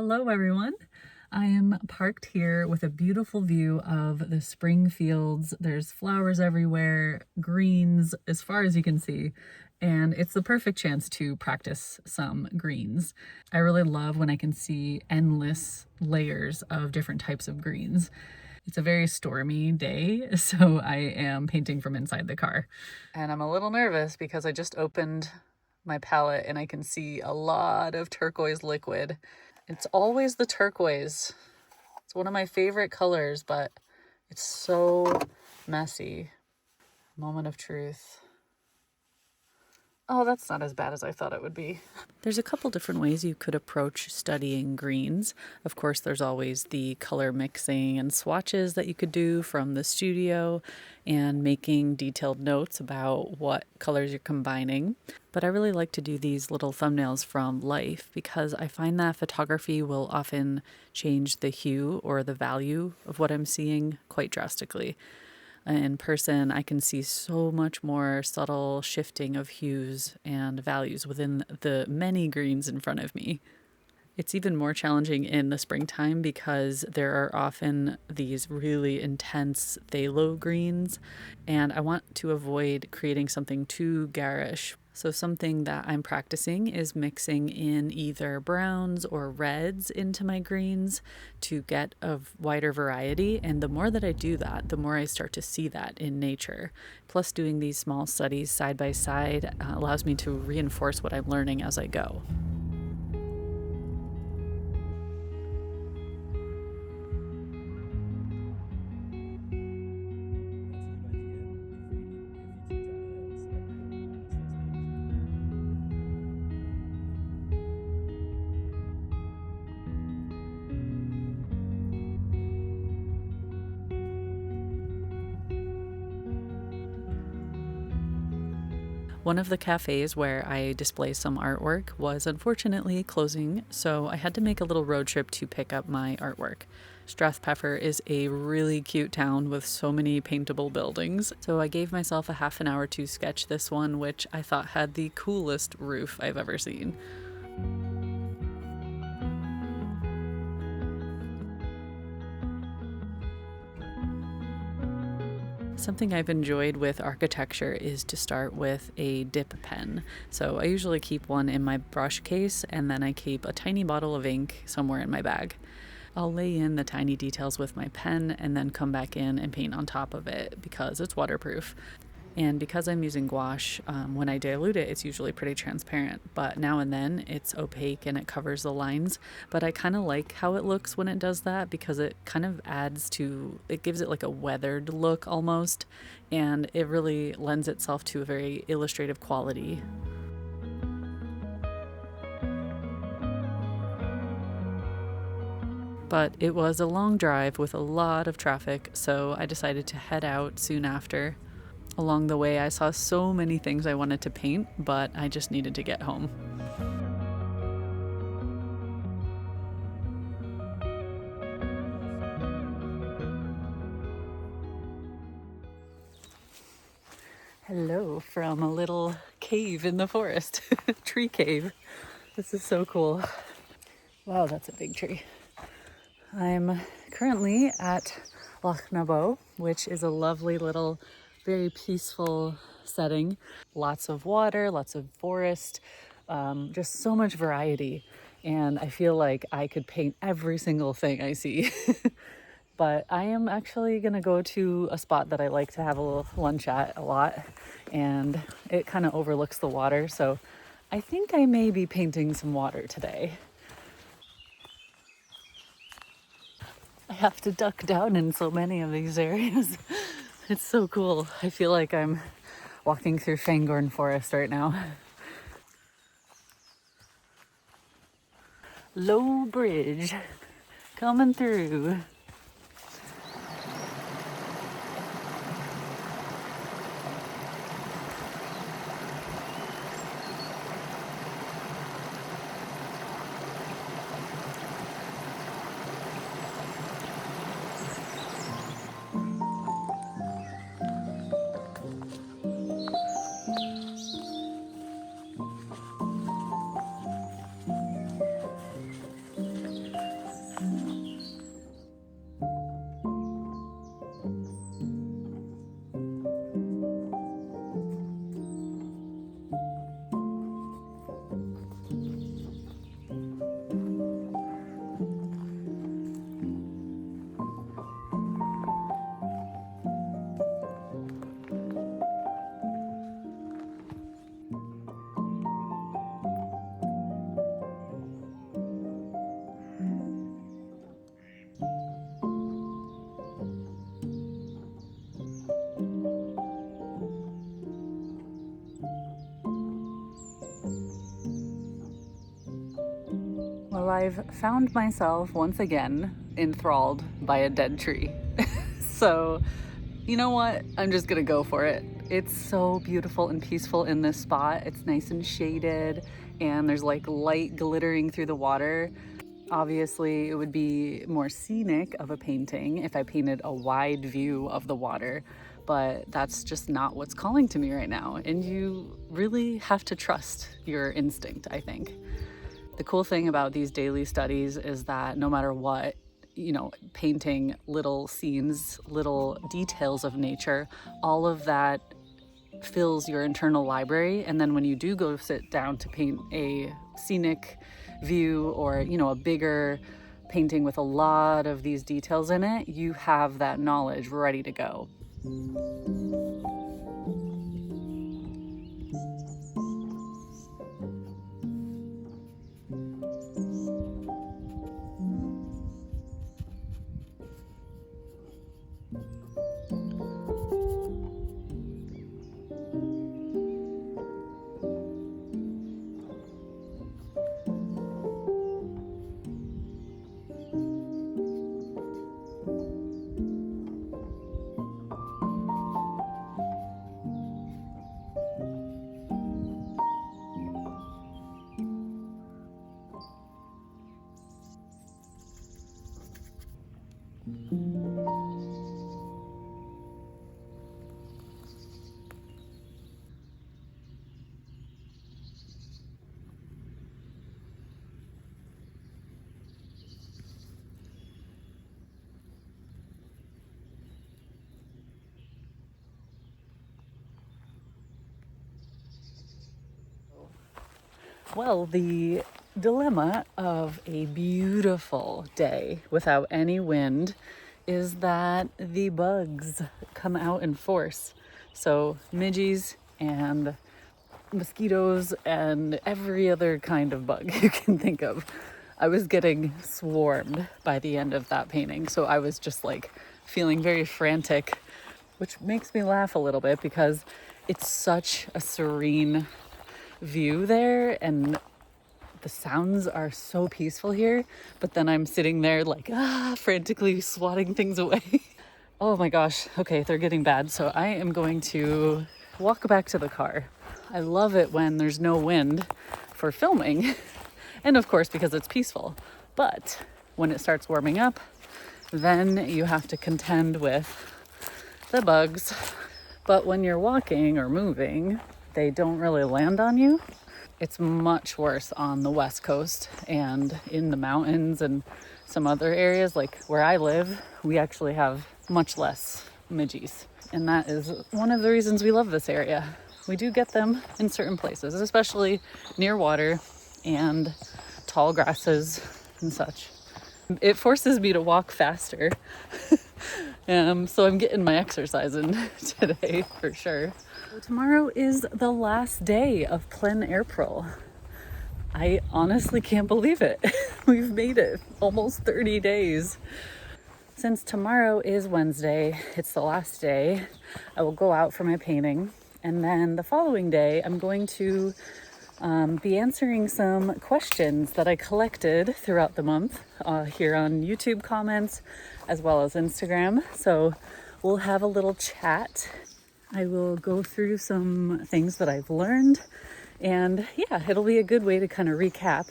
Hello everyone. I am parked here with a beautiful view of the spring fields. There's flowers everywhere, greens as far as you can see, and it's the perfect chance to practice some greens. I really love when I can see endless layers of different types of greens. It's a very stormy day, so I am painting from inside the car. And I'm a little nervous because I just opened my palette and I can see a lot of turquoise liquid. It's always the turquoise. It's one of my favorite colors, but it's so messy. Moment of truth. Oh, that's not as bad as I thought it would be. There's a couple different ways you could approach studying greens. Of course, there's always the color mixing and swatches that you could do from the studio and making detailed notes about what colors you're combining. But I really like to do these little thumbnails from life because I find that photography will often change the hue or the value of what I'm seeing quite drastically. In person, I can see so much more subtle shifting of hues and values within the many greens in front of me. It's even more challenging in the springtime because there are often these really intense phthalo greens, and I want to avoid creating something too garish. So something that I'm practicing is mixing in either browns or reds into my greens to get a wider variety. And the more that I do that, the more I start to see that in nature. Plus, doing these small studies side by side allows me to reinforce what I'm learning as I go. One of the cafes where I display some artwork was unfortunately closing, so I had to make a little road trip to pick up my artwork. Strathpeffer is a really cute town with so many paintable buildings, so I gave myself a half an hour to sketch this one, which I thought had the coolest roof I've ever seen. Something I've enjoyed with architecture is to start with a dip pen. So I usually keep one in my brush case and then I keep a tiny bottle of ink somewhere in my bag. I'll lay in the tiny details with my pen and then come back in and paint on top of it because it's waterproof. And because I'm using gouache, when I dilute it, it's usually pretty transparent. But now and then it's opaque and it covers the lines. But I kind of like how it looks when it does that because it kind of it gives it like a weathered look almost. And it really lends itself to a very illustrative quality. But it was a long drive with a lot of traffic, so I decided to head out soon after. Along the way, I saw so many things I wanted to paint, but I just needed to get home. Hello from a little cave in the forest, tree cave. This is so cool. Wow, that's a big tree. I'm currently at Loch Nabo, which is a lovely little, very peaceful setting. Lots of water, lots of forest, just so much variety. And I feel like I could paint every single thing I see. But I am actually gonna go to a spot that I like to have a little lunch at a lot, and it kind of overlooks the water. So I think I may be painting some water today. I have to duck down in so many of these areas. It's so cool. I feel like I'm walking through Fangorn Forest right now. Low bridge coming through. I've found myself once again enthralled by a dead tree. So, you know what? I'm just gonna go for it. It's so beautiful and peaceful in this spot. It's nice and shaded, and there's like light glittering through the water. Obviously, it would be more scenic of a painting if I painted a wide view of the water, but that's just not what's calling to me right now. And you really have to trust your instinct, I think. The cool thing about these daily studies is that no matter what, painting little scenes, little details of nature, all of that fills your internal library. And then when you do go sit down to paint a scenic view or, a bigger painting with a lot of these details in it, you have that knowledge ready to go. Well, the dilemma of a beautiful day without any wind is that the bugs come out in force. So midges and mosquitoes and every other kind of bug you can think of. I was getting swarmed by the end of that painting. So I was just like feeling very frantic, which makes me laugh a little bit because it's such a serene view there and the sounds are so peaceful here, but then I'm sitting there like frantically swatting things away. Oh my gosh, okay, they're getting bad, so I am going to walk back to the car. I love it when there's no wind for filming and of course because it's peaceful, but when it starts warming up, then you have to contend with the bugs. But when you're walking or moving, they don't really land on you. It's much worse on the West Coast and in the mountains and some other areas. Like where I live, we actually have much less midges. And that is one of the reasons we love this area. We do get them in certain places, especially near water and tall grasses and such. It forces me to walk faster. So I'm getting my exercise in today for sure. So tomorrow is the last day of Pleinairpril. I honestly can't believe it. We've made it almost 30 days. Since tomorrow is Wednesday, it's the last day, I will go out for my painting. And then the following day, I'm going to be answering some questions that I collected throughout the month here on YouTube comments as well as Instagram. So we'll have a little chat. I will go through some things that I've learned, and yeah, it'll be a good way to kind of recap.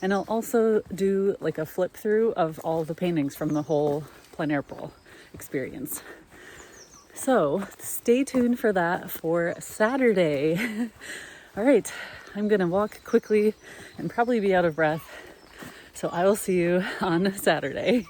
And I'll also do like a flip through of all the paintings from the whole Pleinairpril experience. So stay tuned for that for Saturday. All right, I'm gonna walk quickly and probably be out of breath. So I will see you on Saturday.